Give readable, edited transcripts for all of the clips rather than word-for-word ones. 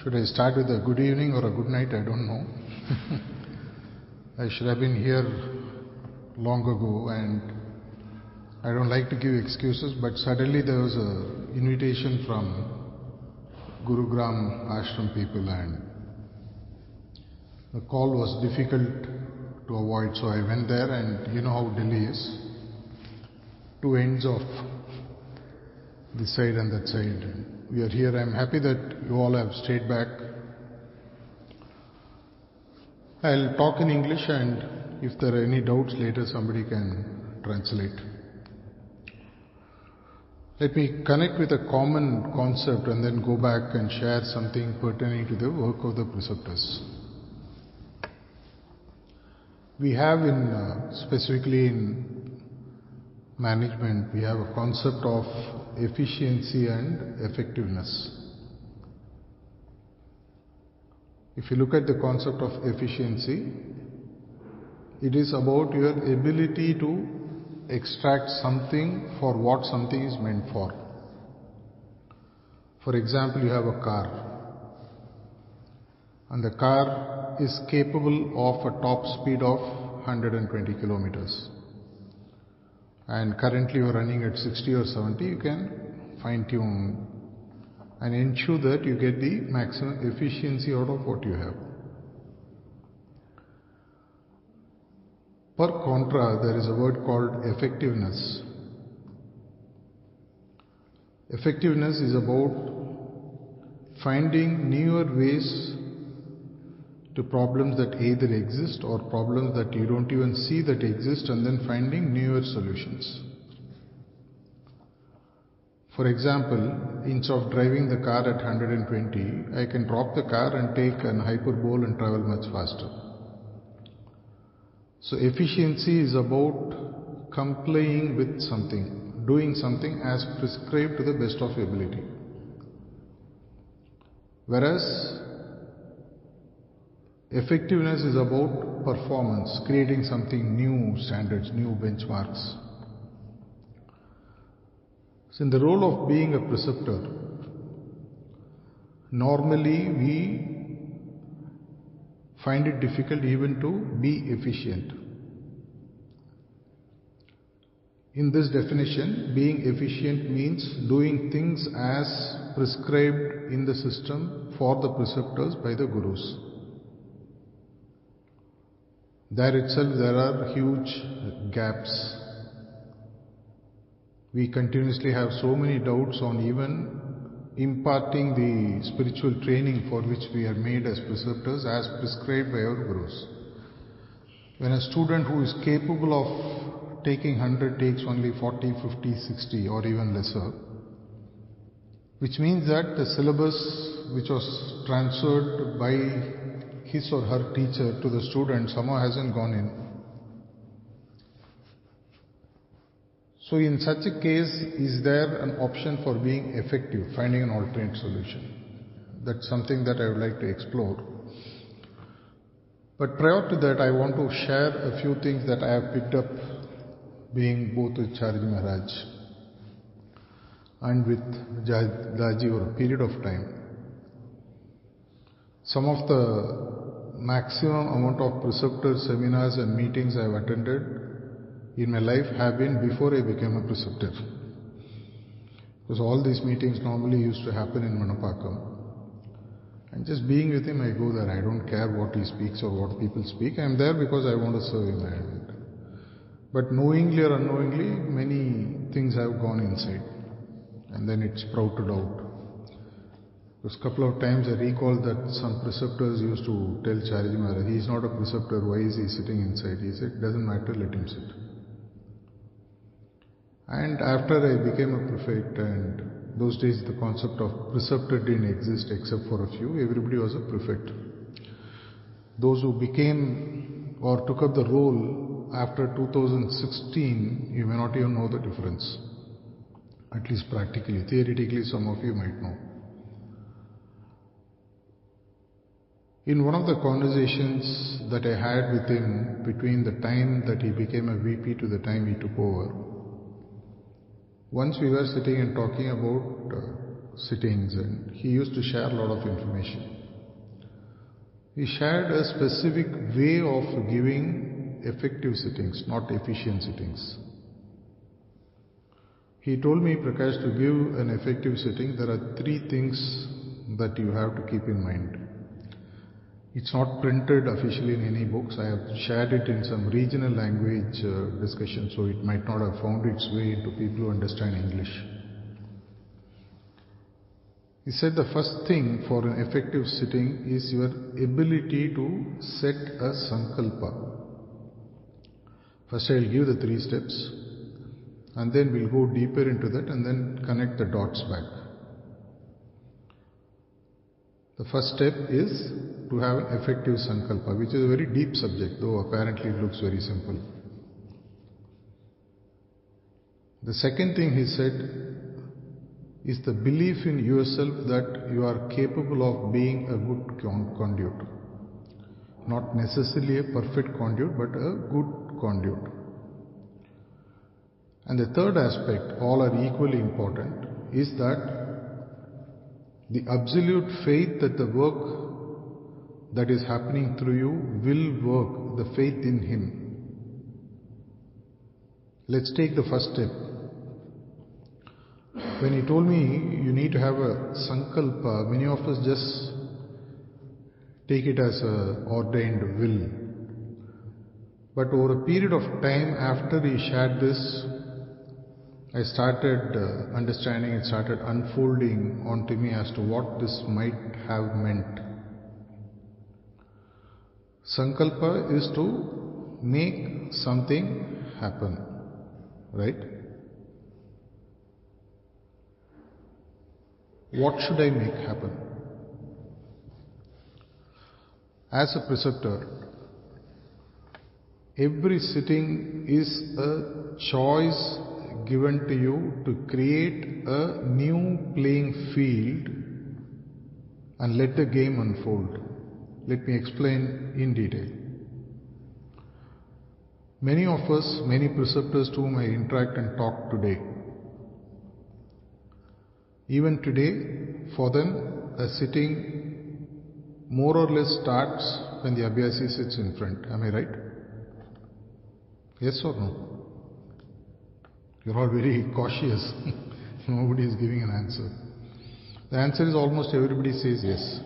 Should I start with a good evening or a good night? I don't know. I should have been here long ago, and I don't like to give excuses, but suddenly there was an invitation from Gurugram Ashram people, and the call was difficult to avoid, so I went there, and you know how Delhi is. Two ends of this side and that side. We are here. I am happy that you all have stayed back. I'll talk in English, and if there are any doubts later, somebody can translate. Let me connect with a common concept and then go back and share something pertaining to the work of the preceptors. We have specifically in management, we have a concept of efficiency and effectiveness. If you look at the concept of efficiency, it is about your ability to extract something for what something is meant for. For example, you have a car, and the car is capable of a top speed of 120 kilometers. And currently you are running at 60 or 70, you can fine tune and ensure that you get the maximum efficiency out of what you have. Per contra, there is a word called effectiveness. Effectiveness is about finding newer ways to problems that either exist or problems that you don't even see that exist, and then finding newer solutions. For example, instead of driving the car at 120, I can drop the car and take an hyperbole and travel much faster. So efficiency is about complying with something, doing something as prescribed to the best of your ability. Whereas effectiveness is about performance, creating something new, standards, new benchmarks. So in the role of being a preceptor, normally we find it difficult even to be efficient. In this definition, being efficient means doing things as prescribed in the system for the preceptors by the gurus. There itself there are huge gaps. We continuously have so many doubts on even imparting the spiritual training for which we are made as preceptors as prescribed by our gurus. When a student who is capable of taking 100 takes only 40, 50, 60 or even lesser, which means that the syllabus which was transferred by his or her teacher to the student somehow hasn't gone in. So in such a case, is there an option for being effective, finding an alternate solution? That's something that I would like to explore. But prior to that, I want to share a few things that I have picked up being both with Charji Maharaj and with Daji over a period of time. Some of the maximum amount of preceptor seminars and meetings I have attended in my life have been before I became a preceptor. Because all these meetings normally used to happen in Manapakam. And just being with him, I go there. I don't care what he speaks or what people speak. I am there because I want to serve him. But knowingly or unknowingly, many things have gone inside. And then it sprouted out. Because a couple of times I recall that some preceptors used to tell Charji Maharaj, he is not a preceptor, why is he sitting inside? He said, doesn't matter, let him sit. And after I became a prefect, and those days the concept of preceptor didn't exist except for a few, everybody was a prefect. Those who became or took up the role after 2016, you may not even know the difference. At least practically. Theoretically, some of you might know. In one of the conversations that I had with him between the time that he became a VP to the time he took over, once we were sitting and talking about sittings, and he used to share a lot of information. He shared a specific way of giving effective sittings, not efficient sittings. He told me, Prakash, to give an effective sitting, there are 3 things that you have to keep in mind. It's not printed officially in any books. I have shared it in some regional language discussion, so it might not have found its way into people who understand English. He said the first thing for an effective sitting is your ability to set a sankalpa. First I will give the 3 steps, and then we'll go deeper into that and then connect the dots back. The first step is to have an effective sankalpa, which is a very deep subject, though apparently it looks very simple. The second thing he said is the belief in yourself that you are capable of being a good conduit. Not necessarily a perfect conduit, but a good conduit. And the third aspect, all are equally important, is that the absolute faith that the work that is happening through you will work, the faith in Him. Let's take the first step. When he told me you need to have a sankalpa, many of us just take it as an ordained will. But over a period of time after he shared this, I started understanding, it started unfolding onto me as to what this might have meant. Sankalpa is to make something happen, right? What should I make happen? As a preceptor, every sitting is a choice given to you to create a new playing field and let the game unfold. Let me explain in detail. Many of us, many preceptors to whom I interact and talk today, even today, for them, a sitting more or less starts when the Abhyasi sits in front. Am I right? Yes or no? You're all very cautious. Nobody is giving an answer. The answer is almost everybody says yes.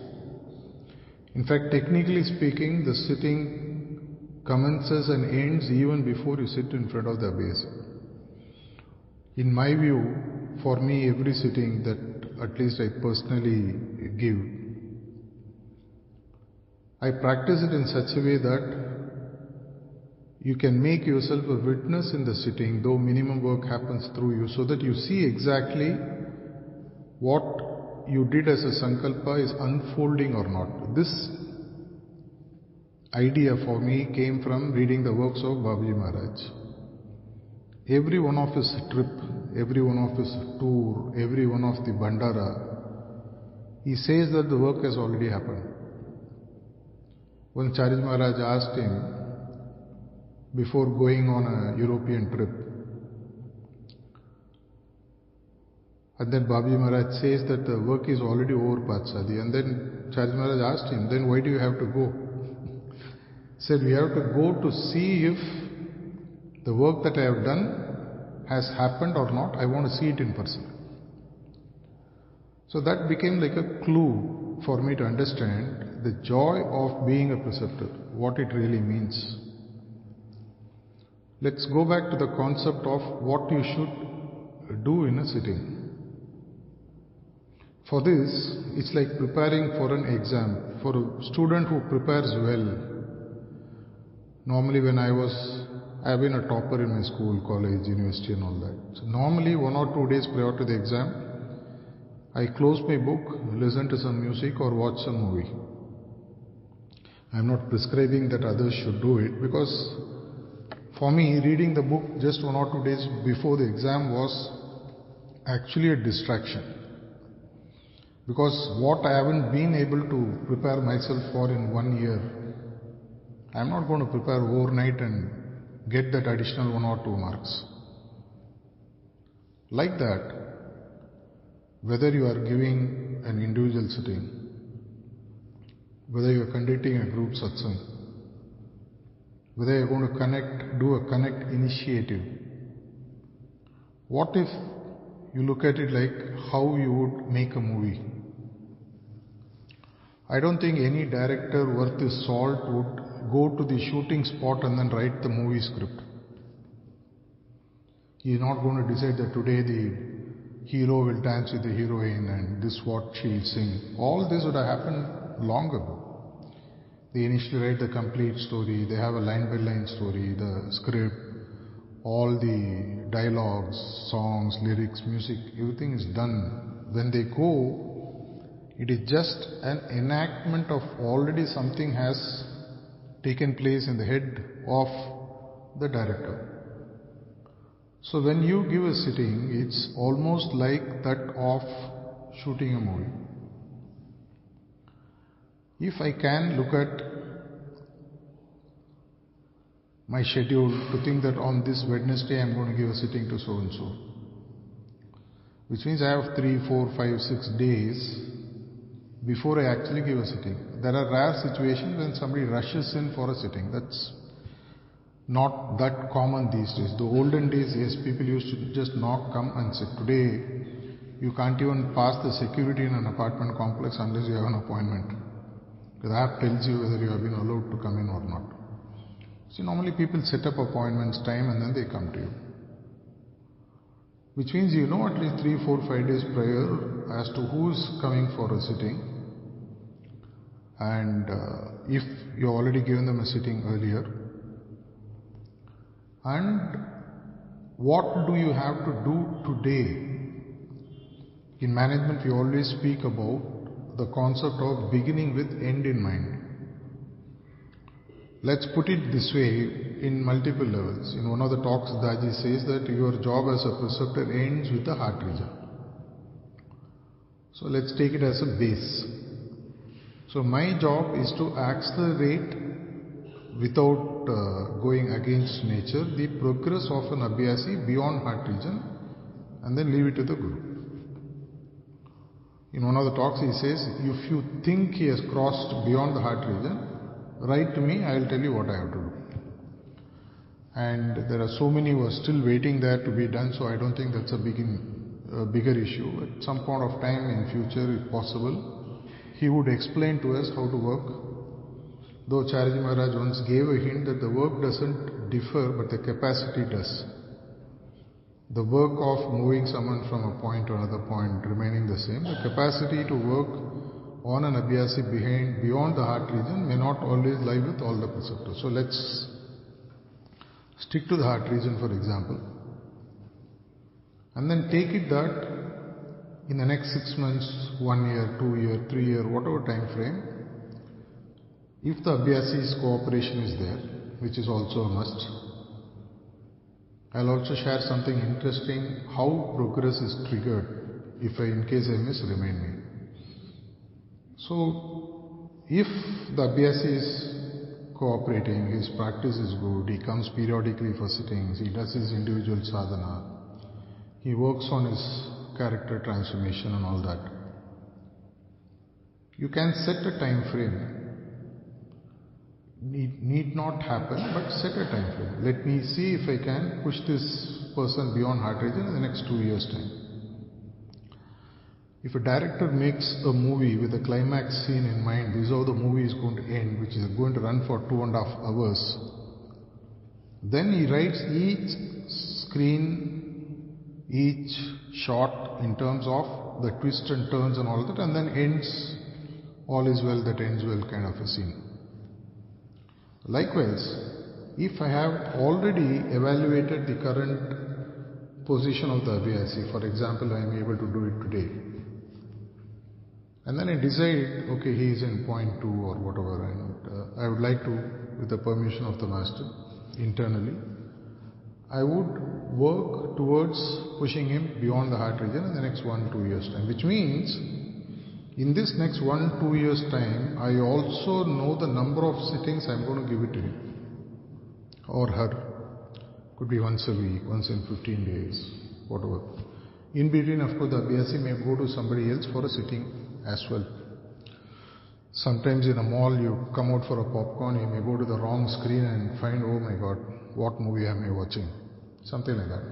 In fact, technically speaking, the sitting commences and ends even before you sit in front of the Abhyasi. In my view, for me, every sitting that at least I personally give, I practice it in such a way that you can make yourself a witness in the sitting, though minimum work happens through you, so that you see exactly what you did as a sankalpa is unfolding or not. This idea for me came from reading the works of Babaji Maharaj. Every one of his trip, every one of his tour, every one of the Bandara, he says that the work has already happened. When Charij Maharaj asked him, before going on a European trip, and then Babaji Maharaj says that the work is already over, Patsadi, and then Charij Maharaj asked him, then why do you have to go? He said, we have to go to see if the work that I have done has happened or not. I want to see it in person. So that became like a clue for me to understand the joy of being a preceptor, what it really means. Let's go back to the concept of what you should do in a sitting. For this, it's like preparing for an exam. For a student who prepares well, normally when I've been a topper in my school, college, university and all that. So normally 1 or 2 days prior to the exam, I close my book, listen to some music or watch some movie. I'm not prescribing that others should do it, because for me, reading the book just 1 or 2 days before the exam was actually a distraction. Because what I haven't been able to prepare myself for in 1 year, I'm not going to prepare overnight and get that additional 1 or 2 marks. Like that, whether you are giving an individual sitting, whether you are conducting a group satsang, whether you are going to do a connect initiative. What if you look at it like how you would make a movie? I don't think any director worth his salt would go to the shooting spot and then write the movie script. He is not going to decide that today the hero will dance with the heroine and this what she will sing. All this would have happened long ago. They initially write the complete story, they have a line by line story, the script, all the dialogues, songs, lyrics, music, everything is done. When they go, it is just an enactment of already something has taken place in the head of the director. So when you give a sitting, it's almost like that of shooting a movie. If I can look at my schedule to think that on this Wednesday I am going to give a sitting to so and so, which means I have 3, 4, 5, 6 days before I actually give a sitting. There are rare situations when somebody rushes in for a sitting. That's not that common these days. The olden days, yes, people used to just knock, come and sit. Today, you can't even pass the security in an apartment complex unless you have an appointment. The app tells you whether you have been allowed to come in or not. See, normally people set up appointments, time, and then they come to you. Which means you know at least 3, 4, 5 days prior as to who is coming for a sitting. And if you have already given them a sitting earlier, and what do you have to do today? In management, we always speak about the concept of beginning with end in mind. Let's put it this way in multiple levels. In one of the talks, Daji says that your job as a preceptor ends with the heart region. So let's take it as a base. So my job is to accelerate without going against nature the progress of an abhyasi beyond heart region and then leave it to the Guru. In one of the talks he says, if you think he has crossed beyond the heart region, write to me, I will tell you what I have to do. And there are so many who are still waiting there to be done, so I don't think that's a bigger issue. At some point of time in future, if possible, he would explain to us how to work. Though Chariji Maharaj once gave a hint that the work doesn't differ, but the capacity does. The work of moving someone from a point to another point remaining the same, the capacity to work on an abhyasi beyond the heart region may not always lie with all the preceptors. So let's stick to the heart region, for example, and then take it that in the next 6 months, 1 year, 2 year, 3 year, whatever time frame, if the abhyasi's cooperation is there, which is also a must, I'll also share something interesting, how progress is triggered. If in case I miss, remind me. So, if the abhyasi is cooperating, his practice is good, he comes periodically for sittings, he does his individual sadhana, he works on his character transformation and all that, you can set a time frame. Need not happen, but set a time frame. Let me see if I can push this person beyond heart region in the next 2 years' time. If a director makes a movie with a climax scene in mind, this is how the movie is going to end, which is going to run for 2.5 hours, then he writes each screen, each shot in terms of the twists and turns and all that, and then ends, all is well that ends well kind of a scene. Likewise, if I have already evaluated the current position of the abhyasi, for example, I am able to do it today, and then I decide, okay, he is in point 2 or whatever, and I would like to, with the permission of the master, internally, I would work towards pushing him beyond the heart region in the next 1-2 years' time, which means in this next 1-2 years' time, I also know the number of sittings I am going to give it to him or her. Could be once a week, once in 15 days, whatever. In between, of course, the Abhyasi may go to somebody else for a sitting as well. Sometimes in a mall, you come out for a popcorn, you may go to the wrong screen and find, oh my God, what movie am I watching? Something like that.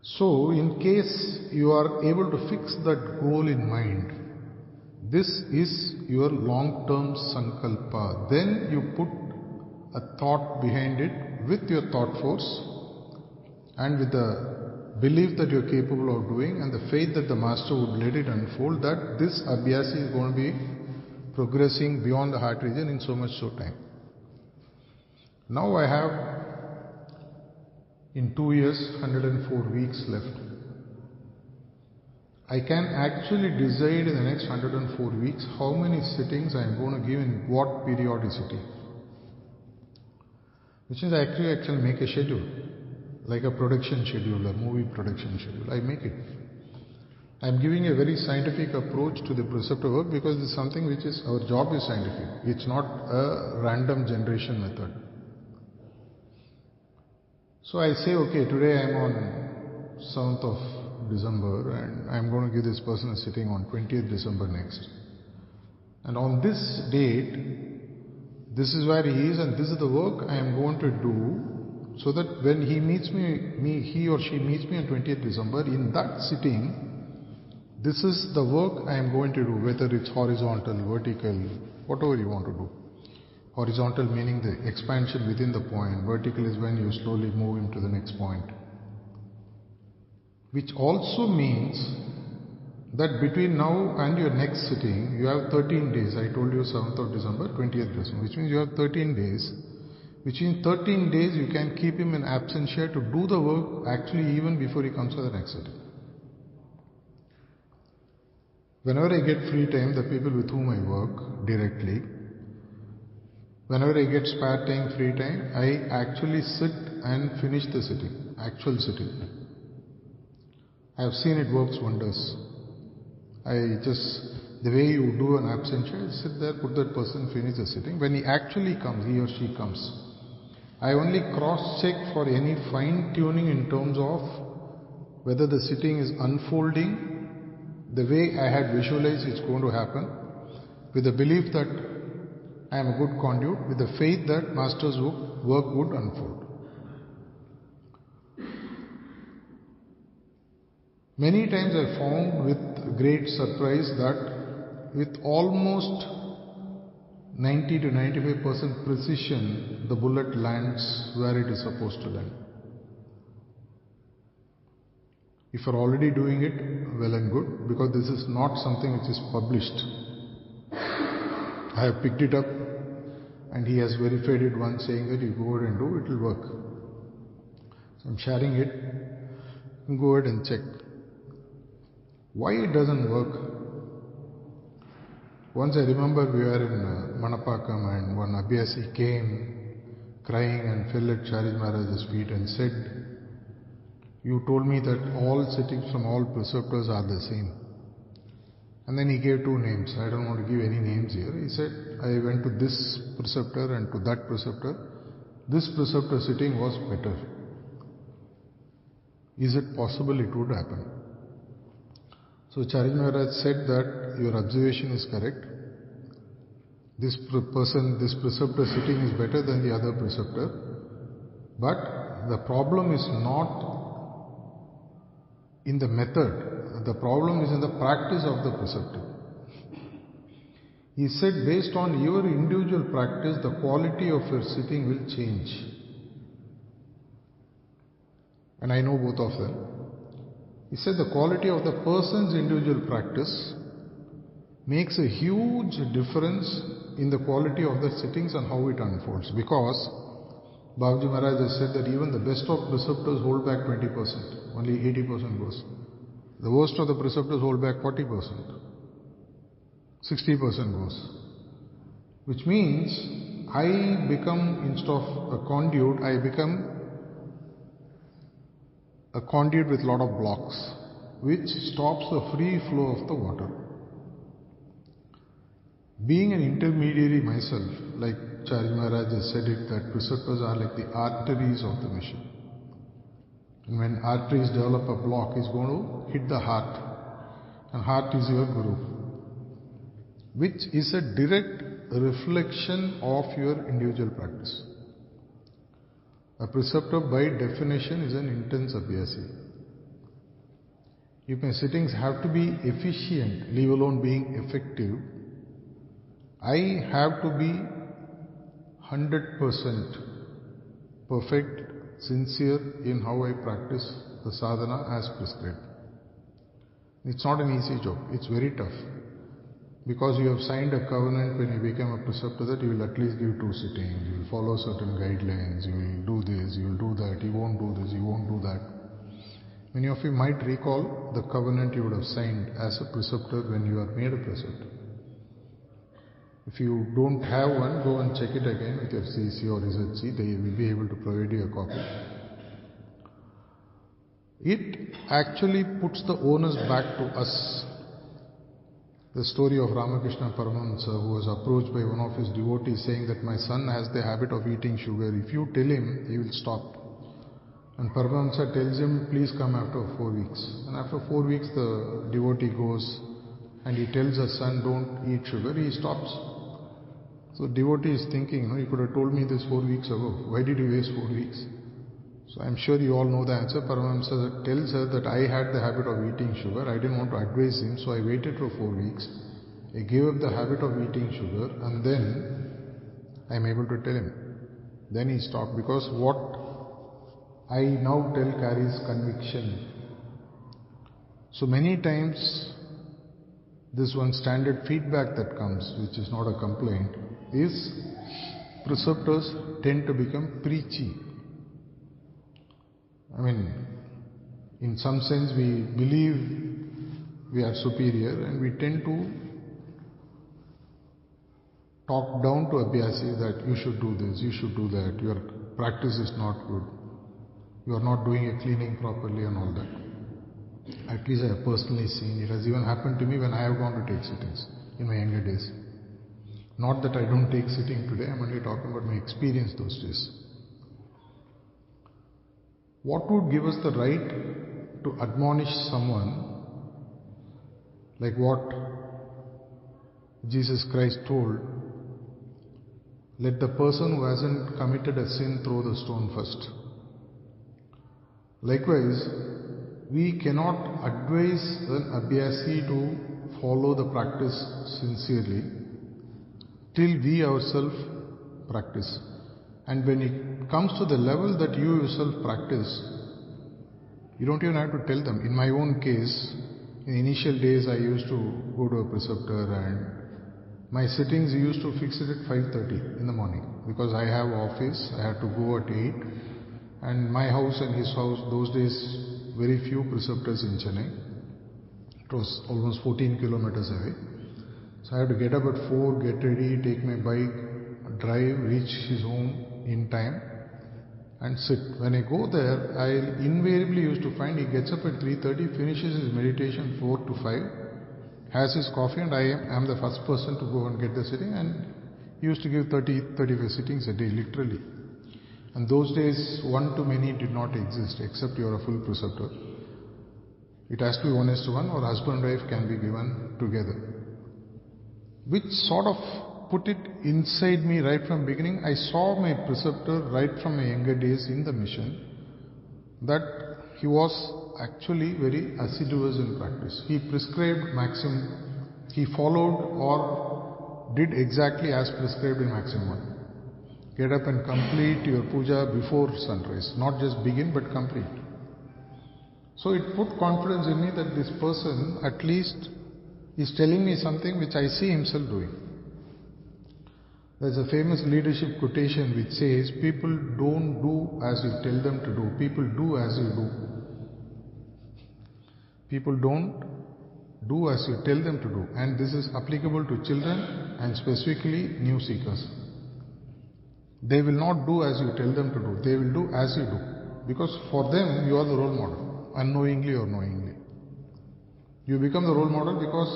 So, in case you are able to fix that goal in mind, this is your long-term sankalpa. Then you put a thought behind it with your thought force and with the belief that you are capable of doing and the faith that the master would let it unfold, that this abhyasi is going to be progressing beyond the heart region in so much so time. Now I have in 2 years 104 weeks left. I can actually decide in the next 104 weeks how many sittings I am going to give in what periodicity. Which means I actually make a schedule, like a production schedule, a movie production schedule. I make it. I am giving a very scientific approach to the preceptor work because it's something which is, our job is scientific. It's not a random generation method. So I say, okay, today I am on 7th of December and I am going to give this person a sitting on 20th December next. And on this date, this is where he is and this is the work I am going to do, so that when he meets he or she meets me on 20th December, in that sitting, this is the work I am going to do, whether it's horizontal, vertical, whatever you want to do. Horizontal meaning the expansion within the point, vertical is when you slowly move him to the next point. Which also means that between now and your next sitting, you have 13 days. I told you 7th of December, 20th December, which means you have 13 days. Which in 13 days you can keep him in absentia to do the work actually even before he comes to the next sitting. Whenever I get free time, the people with whom I work directly, whenever I get spare time, free time, I actually sit and finish the sitting, actual sitting. I have seen it works wonders. The way you do an absentia, sit there, put that person, finish the sitting. When he actually comes, he or she comes, I only cross-check for any fine-tuning in terms of whether the sitting is unfolding the way I had visualized it's going to happen, with the belief that I am a good conduit, with the faith that Master's work would unfold. Many times I found with great surprise that with almost 90 to 95% precision, the bullet lands where it is supposed to land. If you are already doing it, well and good, because this is not something which is published. I have picked it up and he has verified it once, saying that you go ahead and do, it will work. So I'm sharing it. You go ahead and check. Why it doesn't work? Once I remember we were in Manapakam and one Abhyasi came crying and fell at Charij Maharaj's feet and said, you told me that all sittings from all preceptors are the same. And then he gave 2 names. I don't want to give any names here. He said, I went to this preceptor and to that preceptor. This preceptor sitting was better. Is it possible it would happen? So Charij Maharaj said that your observation is correct. This preceptor sitting is better than the other preceptor. But the problem is not in the method, the problem is in the practice of the preceptor. He said, based on your individual practice, the quality of your sitting will change. And I know both of them. He said the quality of the person's individual practice makes a huge difference in the quality of the sittings and how it unfolds. Because Babaji Maharaj has said that even the best of preceptors hold back 20%, only 80% goes. The worst of the preceptors hold back 40%, 60% goes. Which means I become, instead of a conduit, I become a conduit with a lot of blocks, which stops the free flow of the water. Being an intermediary myself, like Charij Maharaj has said it, that preceptors are like the arteries of the mission. And when arteries develop a block, it's going to hit the heart. And heart is your guru, which is a direct reflection of your individual practice. A preceptor by definition is an intense abhyasi. If my sittings have to be efficient, leave alone being effective, I have to be 100% perfect, sincere in how I practice the sadhana as prescribed. It's not an easy job, it's very tough. Because you have signed a covenant when you become a preceptor that you will at least give 2 sittings, you will follow certain guidelines, you will do this, you will do that, you won't do this, you won't do that. Many of you might recall the covenant you would have signed as a preceptor when you are made a preceptor. If you don't have one, go and check it again with your CC or SHC, they will be able to provide you a copy. It actually puts the onus back to us. The story of Ramakrishna Paramahamsa, who was approached by one of his devotees saying that my son has the habit of eating sugar. If you tell him, he will stop. And Paramahamsa tells him, please come after 4 weeks. And after 4 weeks, the devotee goes and he tells his son, don't eat sugar. He stops. So devotee is thinking, you could have told me this 4 weeks ago. Why did you waste 4 weeks? So I'm sure you all know the answer. Paramahamsa tells her that I had the habit of eating sugar. I didn't want to advise him, so I waited for 4 weeks. I gave up the habit of eating sugar, and then I'm able to tell him. Then he stopped, because what I now tell carries conviction. So many times, this one standard feedback that comes, which is not a complaint, is preceptors tend to become preachy. I mean, in some sense we believe we are superior and we tend to talk down to abhyasi that you should do this, you should do that, your practice is not good, you are not doing a cleaning properly and all that. At least I have personally seen. It has even happened to me when I have gone to take sittings in my younger days. Not that I don't take sitting today, I'm only talking about my experience those days. What would give us the right to admonish someone like what Jesus Christ told, let the person who hasn't committed a sin throw the stone first. Likewise, we cannot advise an abhyasi to follow the practice sincerely till we ourselves practice. And when it comes to the level that you yourself practice, you don't even have to tell them. In my own case, in the initial days I used to go to a preceptor and my sittings used to fix it at 5:30 in the morning, because I have office, I had to go at 8, and my house and his house, those days very few preceptors in Chennai. It was almost 14 kilometers away. So I had to get up at 4, get ready, take my bike, drive, reach his home in time and sit. When I go there, I invariably used to find he gets up at 3:30, finishes his meditation 4 to 5, has his coffee, and I am the first person to go and get the sitting, and he used to give 30-35 sittings a day, literally. And those days, one to many did not exist, except you are a full preceptor. It has to be 1:1, or husband and wife can be given together. Which sort of put it inside me right from beginning. I saw my preceptor right from my younger days in the mission that he was actually very assiduous in practice. He prescribed maximum, he followed or did exactly as prescribed in maximum 1. Get up and complete your puja before sunrise, not just begin but complete. So it put confidence in me that this person at least is telling me something which I see himself doing. There's a famous leadership quotation which says, people don't do as you tell them to do, people do as you do. People don't do as you tell them to do. And this is applicable to children and specifically new seekers. They will not do as you tell them to do, they will do as you do. Because for them, you are the role model, unknowingly or knowingly. You become the role model because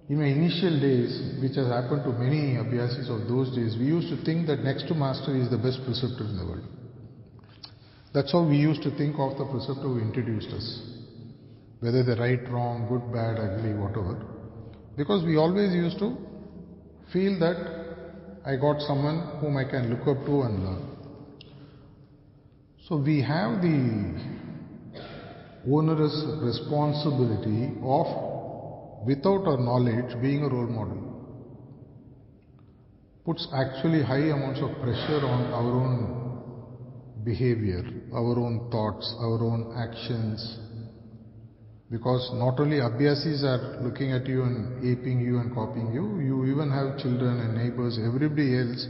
in my initial days, which has happened to many abhyasis of those days, we used to think that next to master is the best preceptor in the world. That's how we used to think of the preceptor who introduced us. Whether they're right, wrong, good, bad, ugly, whatever. Because we always used to feel that I got someone whom I can look up to and learn. So we have the onerous responsibility of, without our knowledge, being a role model. Puts actually high amounts of pressure on our own behavior, our own thoughts, our own actions. Because not only abhyasis are looking at you and aping you and copying you, you even have children and neighbors, everybody else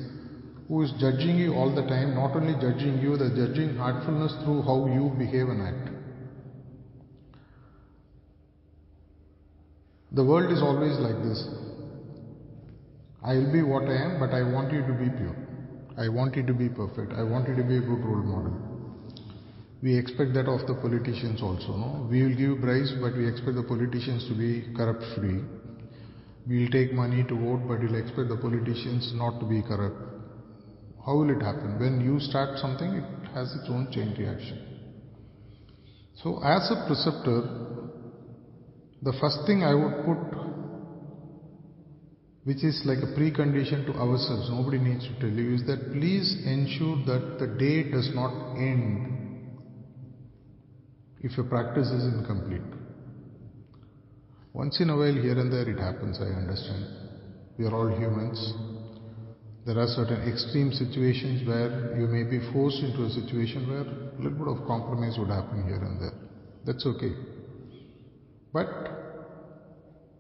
who is judging you all the time. Not only judging you, they're judging heartfulness through how you behave and act. The world is always like this. I will be what I am, but I want you to be pure. I want you to be perfect. I want you to be a good role model. We expect that of the politicians also. No? We will give bribes, but we expect the politicians to be corrupt-free. We will take money to vote, but we will expect the politicians not to be corrupt. How will it happen? When you start something, it has its own chain reaction. So as a preceptor, the first thing I would put, which is like a precondition to ourselves, nobody needs to tell you, is that please ensure that the day does not end if your practice is incomplete. Once in a while, here and there, it happens, I understand. We are all humans. There are certain extreme situations where you may be forced into a situation where a little bit of compromise would happen here and there. That's okay. But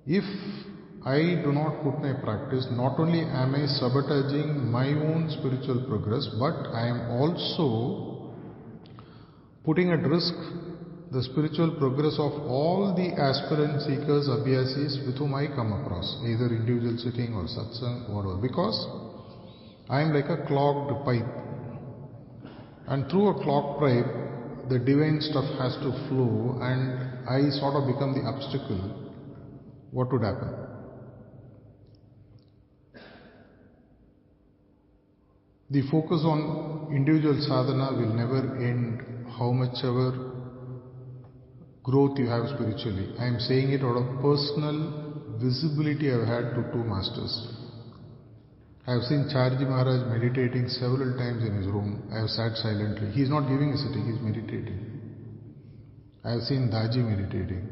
if I do not put my practice, not only am I sabotaging my own spiritual progress, but I am also putting at risk the spiritual progress of all the aspirant seekers, abhyasis with whom I come across, either individual sitting or satsang, whatever, because I am like a clogged pipe, and through a clogged pipe the divine stuff has to flow, and I sort of become the obstacle. What would happen? The focus on individual sadhana will never end, how much ever growth you have spiritually. I am saying it out of personal visibility I have had to two masters. I have seen Charji Maharaj meditating several times in his room. I have sat silently. He is not giving a sitting, he is meditating. I have seen Daji meditating.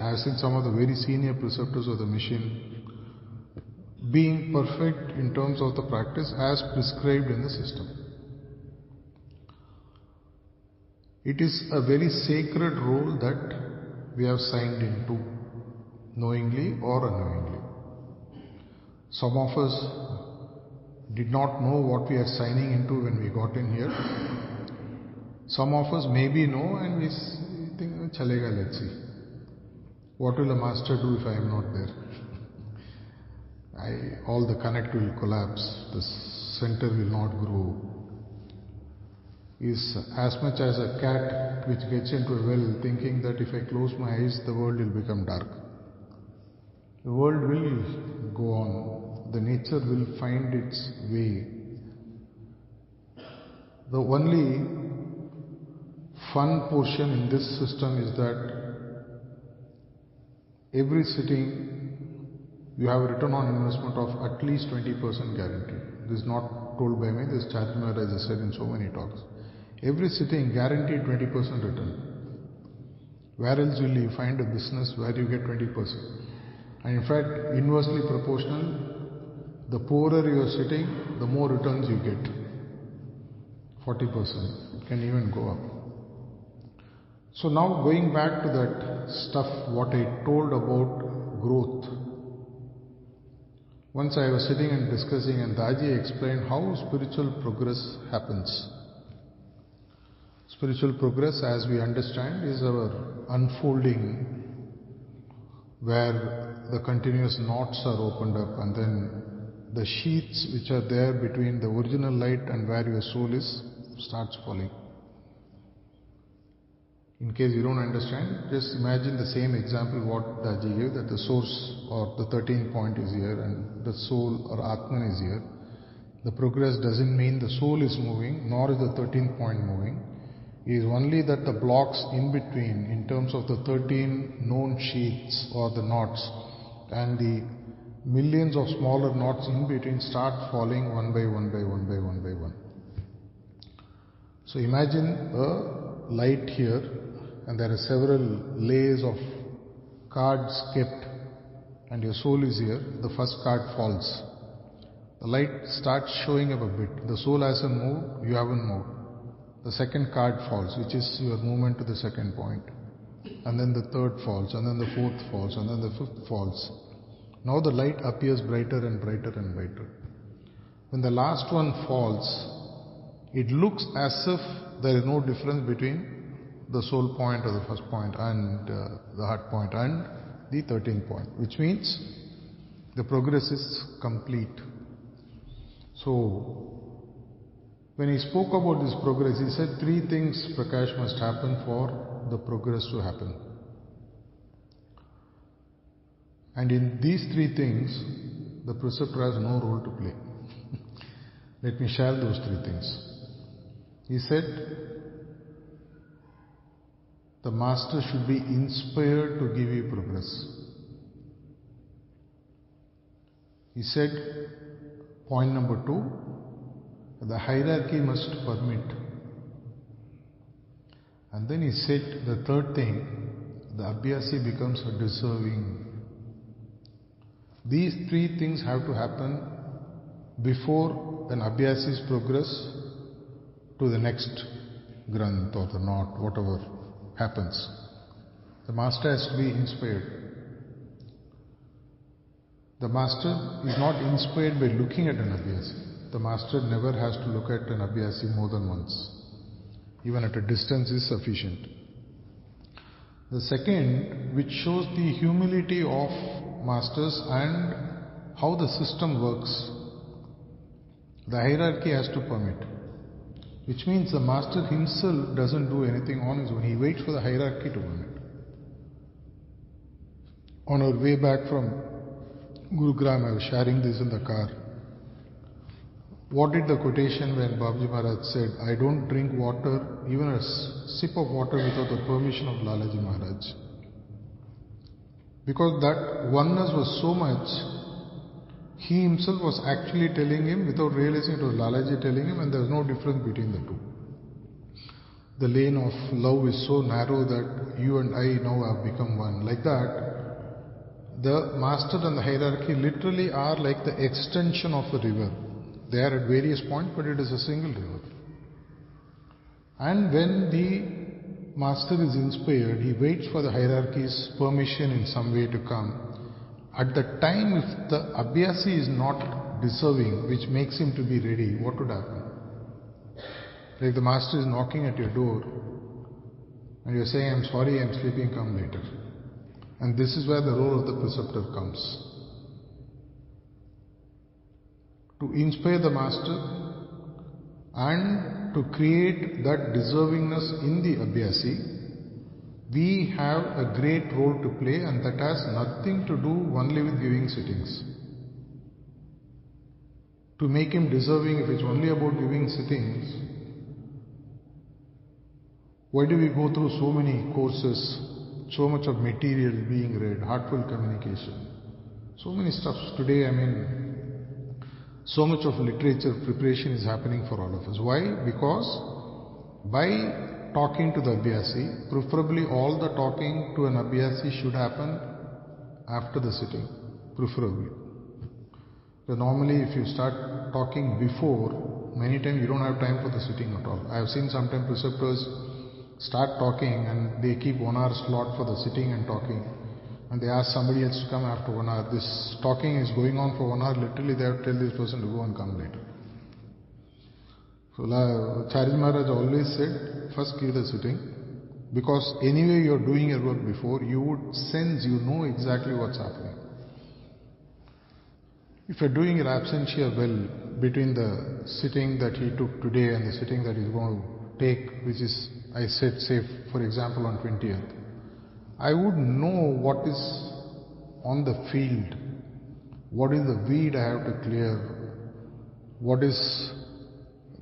I have seen some of the very senior preceptors of the mission being perfect in terms of the practice as prescribed in the system. It is a very sacred role that we have signed into, knowingly or unknowingly. Some of us did not know what we are signing into when we got in here. Some of us maybe know and we think, chalega, let's see. What will a master do if I am not there? All the connect will collapse, the center will not grow. Is as much as a cat which gets into a well thinking that if I close my eyes, the world will become dark. The world will go on. The nature will find its way. The only fun portion in this system is that every sitting you have a return on investment of at least 20% guarantee. This is not told by me, this Charji Maharaj has said in so many talks. Every sitting guaranteed 20% return. Where else will you find a business where you get 20%? And in fact, inversely proportional, the poorer you are sitting, the more returns you get. 40%. It can even go up. So now going back to that stuff, what I told about growth. Once I was sitting and discussing, and Daji explained how spiritual progress happens. Spiritual progress, as we understand, is our unfolding where the continuous knots are opened up and then the sheaths which are there between the original light and where your soul is starts falling. In case you don't understand, just imagine the same example what Daji gave, that the source or the 13th point is here and the soul or Atman is here. The progress doesn't mean the soul is moving, nor is the 13th point moving. is only that the blocks in between, in terms of the 13 known sheaths or the knots, and the millions of smaller knots in between start falling one by one by one by one by one. So imagine a light here, and there are several layers of cards kept, and your soul is here. The first card falls. The light starts showing up a bit. The soul hasn't moved, you haven't moved. The second card falls, which is your movement to the second point. And then the third falls, and then the fourth falls, and then the fifth falls. Now the light appears brighter and brighter and brighter. When the last one falls, it looks as if there is no difference between the soul point or the first point and the heart point and the 13th point, which means the progress is complete. So, when he spoke about this progress, he said 3 things, Prakash, must happen for the progress to happen. And in these 3 things, the preceptor has no role to play. Let me share those 3 things. He said, the master should be inspired to give you progress. He said, point number 2, the hierarchy must permit. And then he said the third thing, the abhyasi becomes a deserving. These 3 things have to happen before an abhyasi's progress to the next granth or the knot, whatever happens. The master has to be inspired. The master is not inspired by looking at an abhyasi. The master never has to look at an abhyasi more than once. Even at a distance is sufficient. The second, which shows the humility of masters and how the system works, the hierarchy has to permit. Which means the master himself doesn't do anything on his own. He waits for the hierarchy to permit. On our way back from Gurugram, I was sharing this in the car. What did the quotation when Babaji Maharaj said, I don't drink water, even a sip of water without the permission of Lalaji Maharaj? Because that oneness was so much, he himself was actually telling him, without realizing it was Lalaji telling him, and there was no difference between the two. The lane of love is so narrow that you and I now have become one. Like that, the master and the hierarchy literally are like the extension of a river. They are at various points, but it is a single river. And when the master is inspired, he waits for the hierarchy's permission in some way to come. At the time, if the abhyasi is not deserving, which makes him to be ready, what would happen? Like the master is knocking at your door, and you're saying, I'm sorry, I'm sleeping, come later. And this is where the role of the preceptor comes. To inspire the master and to create that deservingness in the abhyasi, we have a great role to play, and that has nothing to do only with giving sittings. To make him deserving, if it's only about giving sittings, why do we go through so many courses, so much of material being read, heartfelt communication, so many stuffs today? So much of literature preparation is happening for all of us. Why? Because by talking to the abhyasi, preferably all the talking to an abhyasi should happen after the sitting, preferably. So normally if you start talking before, many times you don't have time for the sitting at all. I have seen sometimes preceptors start talking and they keep 1 hour slot for the sitting and talking, and they ask somebody else to come after 1 hour. This talking is going on for 1 hour, literally they have to tell this person to go and come later. So Chariji Maharaj always said, first give the sitting, because anyway you are doing your work before, you would sense, you know exactly what's happening. If you are doing your absentia well, between the sitting that he took today and the sitting that he's going to take, which is, I said, say for example on 20th, I would know what is on the field, what is the weed I have to clear, what is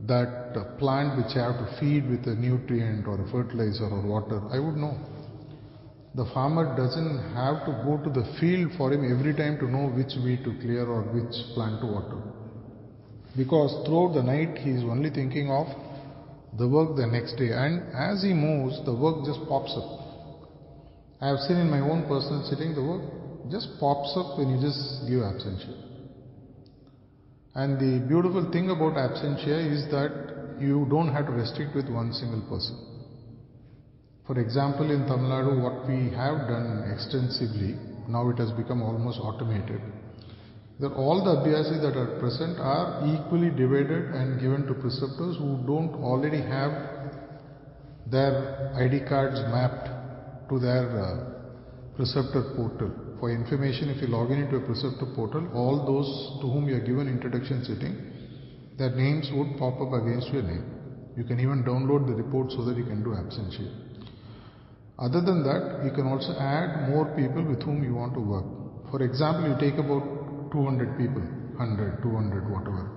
that plant which I have to feed with a nutrient or a fertilizer or water, I would know. The farmer doesn't have to go to the field for him every time to know which weed to clear or which plant to water. Because throughout the night he is only thinking of the work the next day, and as he moves, the work just pops up. I have seen in my own personal sitting, the work just pops up when you just give absentia. And the beautiful thing about absentia is that you don't have to restrict with one single person. For example, in Tamil Nadu, what we have done extensively, now it has become almost automated, that all the abhyasis that are present are equally divided and given to preceptors who don't already have their ID cards mapped to their preceptor portal. For information, if you log in into a preceptor portal, all those to whom you are given introduction sitting, their names would pop up against your name. You can even download the report so that you can do absentia. Other than that, you can also add more people with whom you want to work. For example, you take about 200 people, 100, 200, whatever.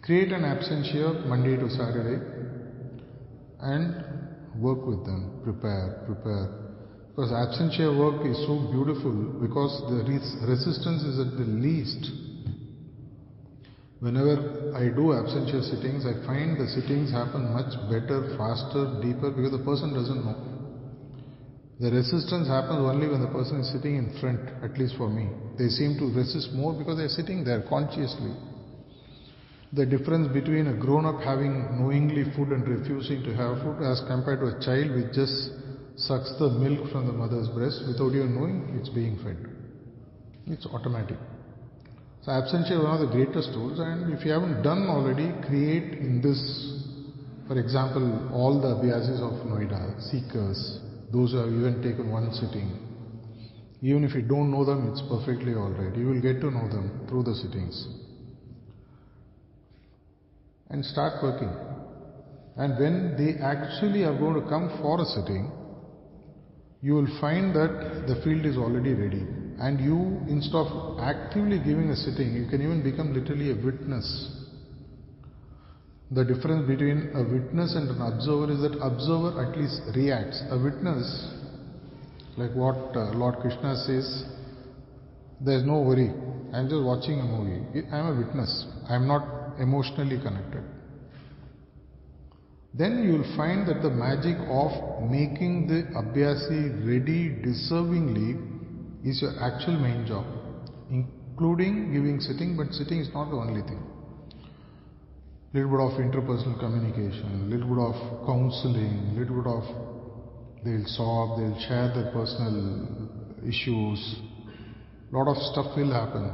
Create an absentia Monday to Saturday and work with them, prepare. Because absentia work is so beautiful because the resistance is at the least. Whenever I do absentia sittings, I find the sittings happen much better, faster, deeper because the person doesn't know. The resistance happens only when the person is sitting in front, at least for me. They seem to resist more because they are sitting there consciously. The difference between a grown-up having knowingly food and refusing to have food as compared to a child which just sucks the milk from the mother's breast without even knowing it's being fed. It's automatic. So absentia is one of the greatest tools, and if you haven't done already, create in this, for example, all the abhyasis of Noida, seekers, those who have even taken one sitting. Even if you don't know them, it's perfectly alright. You will get to know them through the sittings. And start working. And when they actually are going to come for a sitting, you will find that the field is already ready. And you, instead of actively giving a sitting, you can even become literally a witness. The difference between a witness and an observer is that observer at least reacts. A witness, like what Lord Krishna says, there is no worry. I am just watching a movie. I am a witness. I am not emotionally connected. Then you will find that the magic of making the abhyasi ready deservingly is your actual main job, including giving sitting, but sitting is not the only thing. Little bit of interpersonal communication, little bit of counseling, little bit of they'll sob, they'll share their personal issues. Lot of stuff will happen.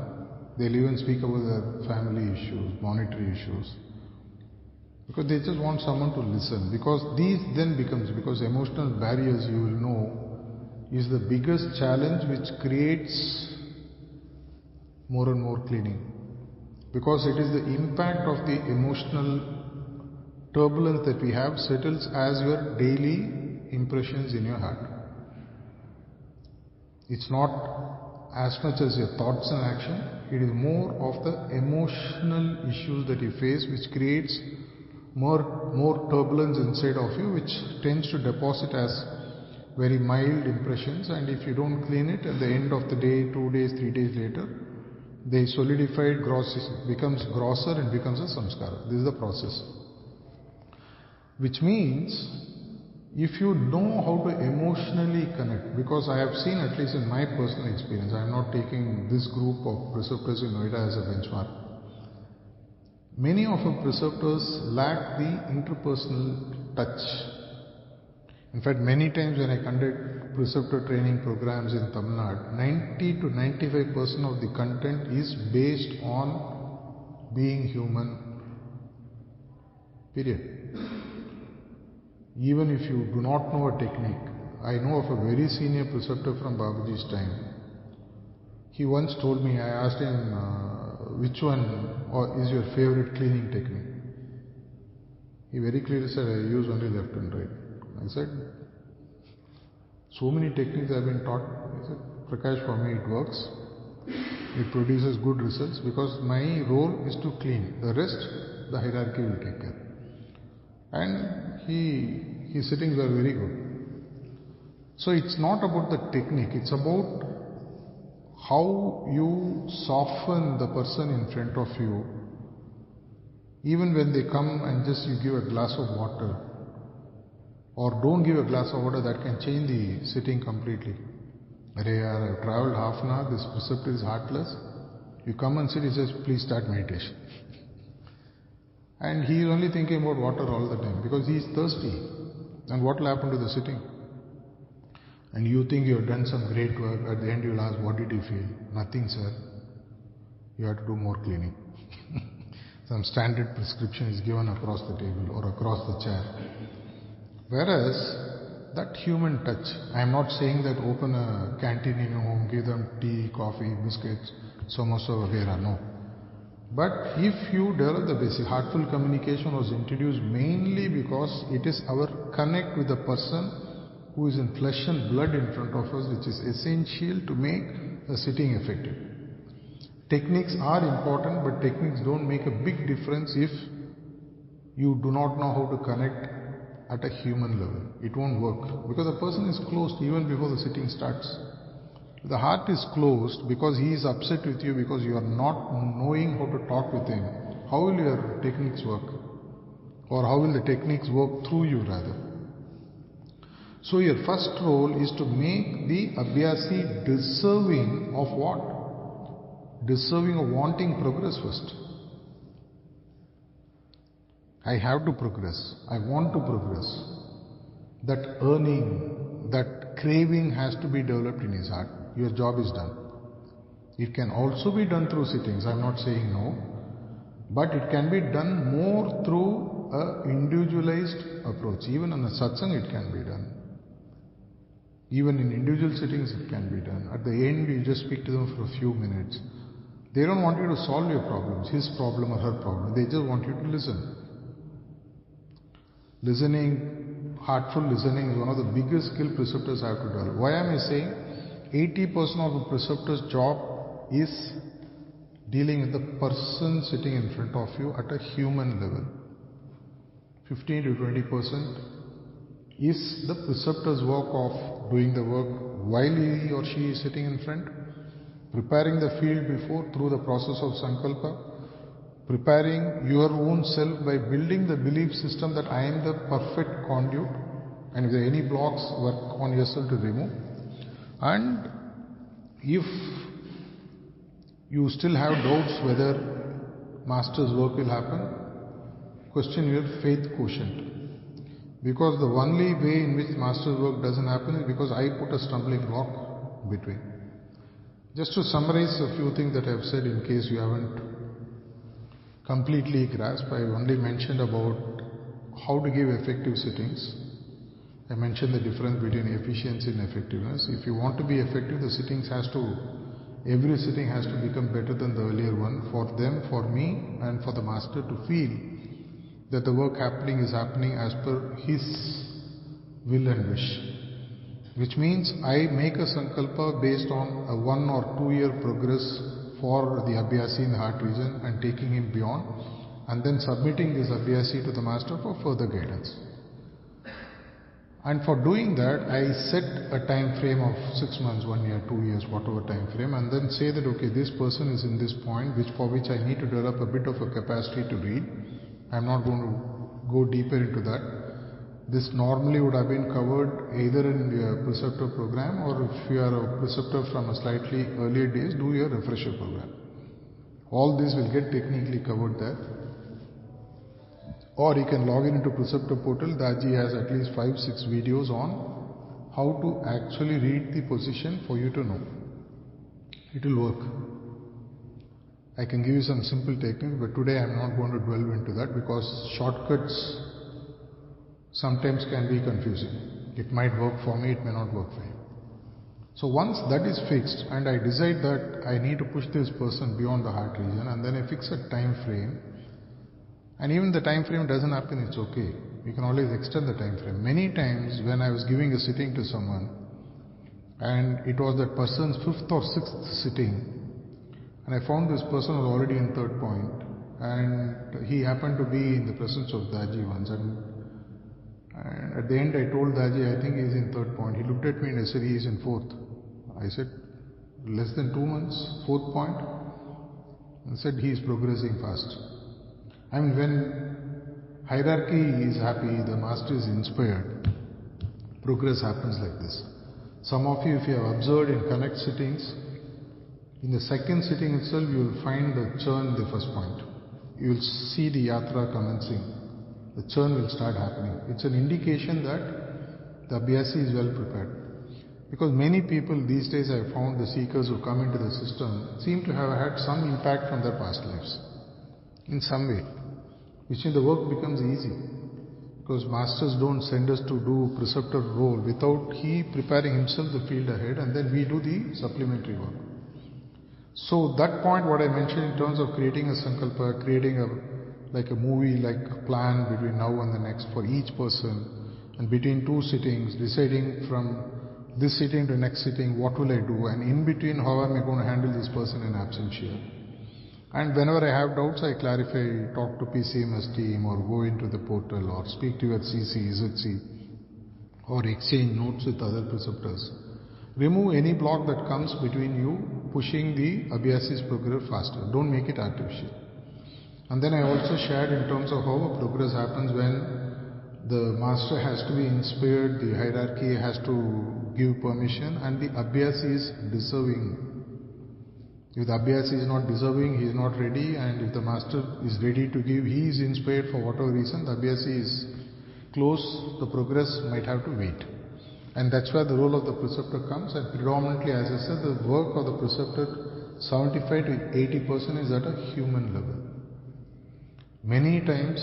They'll even speak about their family issues, monetary issues. Because they just want someone to listen. Because these then becomes, because emotional barriers, you will know, is the biggest challenge which creates more and more cleaning. Because it is the impact of the emotional turbulence that we have settles as your daily impressions in your heart. It's not as much as your thoughts and action, it is more of the emotional issues that you face which creates more turbulence inside of you, which tends to deposit as very mild impressions, and if you don't clean it, at the end of the day, 2 days, 3 days later, they solidified, becomes grosser and becomes a samskara. This is the process. Which means, if you know how to emotionally connect, because I have seen, at least in my personal experience, I am not taking this group of preceptors in Noida as a benchmark. Many of our preceptors lack the interpersonal touch. In fact, many times when I conduct preceptor training programs in Tamil Nadu, 90 to 95% of the content is based on being human. Period. Even if you do not know a technique, I know of a very senior preceptor from Babaji's time. He once told me, I asked him, which one is your favorite cleaning technique? He very clearly said, I use only left and right. I said, so many techniques have been taught. He said, Prakash, for me it works. It produces good results because my role is to clean. The rest, the hierarchy will take care. And his sittings were very good. So it's not about the technique, it's about how you soften the person in front of you. Even when they come and just you give a glass of water, or don't give a glass of water, that can change the sitting completely. I've traveled half an hour, this preceptor is heartless. You come and sit, he says, please start meditation. And he is only thinking about water all the time because he is thirsty. And what will happen to the sitting? And you think you have done some great work. At the end you will ask, what did you feel? Nothing, sir. You have to do more cleaning. Some standard prescription is given across the table or across the chair. Whereas that human touch, I am not saying that open a canteen in your home, give them tea, coffee, biscuits, samosa, vagera, no. But if you develop the basic, heartful communication was introduced mainly because it is our connect with the person who is in flesh and blood in front of us, which is essential to make a sitting effective. Techniques are important, but techniques don't make a big difference if you do not know how to connect at a human level. It won't work because the person is closed even before the sitting starts. The heart is closed because he is upset with you because you are not knowing how to talk with him. How will your techniques work? Or how will the techniques work through you rather? So your first role is to make the abhyasi deserving of what? Deserving of wanting progress first. I have to progress. I want to progress. That earning, that craving has to be developed in his heart. Your job is done. It can also be done through sittings. I am not saying no. But it can be done more through an individualized approach. Even on a satsang it can be done. Even in individual sittings it can be done. At the end you just speak to them for a few minutes. They don't want you to solve your problems, his problem or her problem. They just want you to listen. Listening, heartful listening is one of the biggest skill preceptors have to develop. Why am I saying 80% of a preceptor's job is dealing with the person sitting in front of you at a human level. 15 to 20% is the preceptor's work of doing the work while he or she is sitting in front, preparing the field before through the process of sankalpa, preparing your own self by building the belief system that I am the perfect conduit, and if there are any blocks, work on yourself to remove. And if you still have doubts whether master's work will happen, question your faith quotient. Because the only way in which master's work doesn't happen is because I put a stumbling block between. Just to summarize a few things that I have said in case you haven't completely grasped, I only mentioned about how to give effective sittings. I mentioned the difference between efficiency and effectiveness. If you want to be effective, the sittings every sitting has to become better than the earlier one for them, for me, and for the master to feel that the work happening is happening as per his will and wish. Which means I make a sankalpa based on a 1 or 2 year progress for the abhyasi in the heart region and taking him beyond, and then submitting this abhyasi to the master for further guidance. And for doing that, I set a time frame of 6 months, 1 year, 2 years, whatever time frame, and then say that okay, this person is in this point for which I need to develop a bit of a capacity to read. I am not going to go deeper into that. This normally would have been covered either in the preceptor program, or if you are a preceptor from a slightly earlier days, do your refresher program. All this will get technically covered there. Or you can log into preceptor portal. Daji has at least 5-6 videos on how to actually read the position for you to know. It will work. I can give you some simple techniques, but today I am not going to delve into that because shortcuts sometimes can be confusing. It might work for me, it may not work for you. So once that is fixed and I decide that I need to push this person beyond the heart region, and then I fix a time frame, and even the time frame doesn't happen, it's okay. We can always extend the time frame. Many times when I was giving a sitting to someone and it was that person's 5th or 6th sitting, and I found this person was already in 3rd point, And he happened to be in the presence of Daji once, and at the end I told Daji, I think he's in third point. He looked at me and I said, he is in fourth. I said, less than 2 months, fourth point? I said, he is progressing fast. I mean, when hierarchy is happy, the master is inspired, progress happens like this. Some of you, if you have observed in connect sittings, in the second sitting itself, you will find the churn in the first point. You will see the yatra commencing. The churn will start happening. It's an indication that the Abhyasi is well prepared. Because many people these days, I have found, the seekers who come into the system seem to have had some impact from their past lives in some way, which means the work becomes easy. Because masters don't send us to do preceptor role without he preparing himself the field ahead, and then we do the supplementary work. So that point what I mentioned in terms of creating a sankalpa, creating like a movie, like a plan between now and the next for each person, and between 2 sittings, deciding from this sitting to next sitting, what will I do, and in between, how am I going to handle this person in absentia. And whenever I have doubts, I clarify, talk to PCMS team, or go into the portal, or speak to your CC, ZC, or exchange notes with other preceptors. Remove any block that comes between you pushing the Abhyasis progress faster. Don't make it artificial. And then I also shared in terms of how a progress happens when the master has to be inspired, the hierarchy has to give permission, and the Abhyasi is deserving. If the Abhyasi is not deserving, he is not ready, and if the master is ready to give, he is inspired for whatever reason, the Abhyasi is close, the progress might have to wait. And that's where the role of the preceptor comes, and predominantly, as I said, the work of the preceptor, 75 to 80% is at a human level. Many times,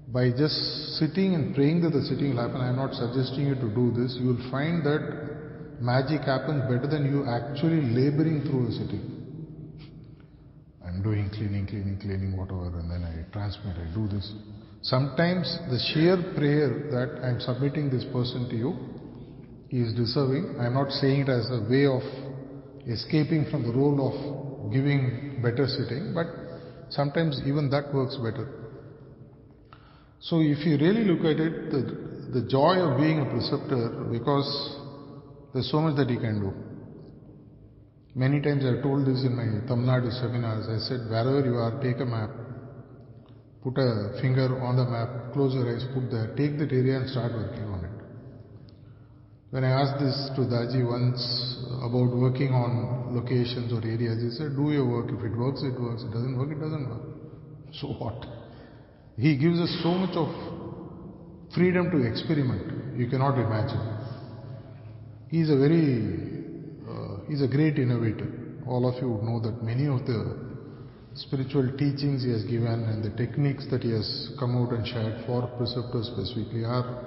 by just sitting and praying that the sitting will happen, I am not suggesting you to do this, you will find that magic happens better than you actually laboring through a sitting. I'm doing cleaning, whatever, and then I transmit, I do this. Sometimes the sheer prayer that I'm submitting this person to you, he is deserving. I'm not saying it as a way of escaping from the role of giving better sitting, but sometimes even that works better. So if you really look at it, the joy of being a preceptor, because there's so much that you can do. Many times I've told this in my Tamil Nadu seminars. I said, wherever you are, take a map, put a finger on the map, close your eyes, put there, take that area and start working on it. When I asked this to Daji once about working on locations or areas, he said, do your work. If it works, it works. It doesn't work, it doesn't work. So what? He gives us so much of freedom to experiment. You cannot imagine. He's a great innovator. All of you would know that many of the spiritual teachings he has given and the techniques that he has come out and shared for preceptors specifically are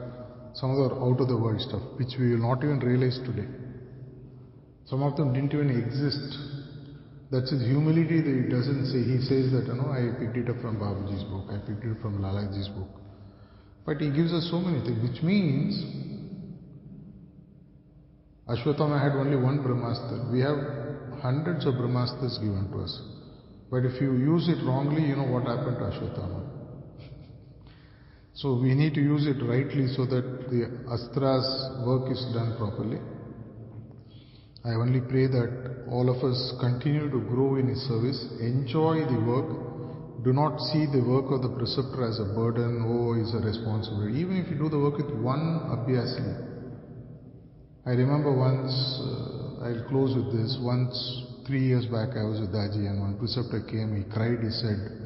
some of the out of the world stuff, which we will not even realize today. Some of them didn't even exist. That's his humility that he doesn't say. He says that, I picked it up from Babaji's book, I picked it up from Lalaji's book. But he gives us so many things, which means Ashwatthama had only one Brahmastra. We have hundreds of Brahmastras given to us. But if you use it wrongly, you know what happened to Ashwatthama. So we need to use it rightly so that the Astra's work is done properly. I only pray that all of us continue to grow in his service, enjoy the work, do not see the work of the preceptor as a burden, is a responsibility. Even if you do the work with one Abhyasi. I remember once, I'll close with this, once 3 years back I was with Daji, and one preceptor came, he cried, he said,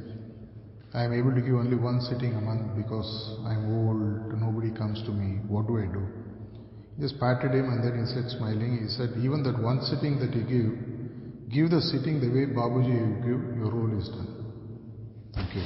I am able to give only one sitting a month because I am old, nobody comes to me, what do I do? He just patted him and then he said, smiling, he said, even that one sitting that you give the sitting the way Babuji you give, your role is done. Thank you.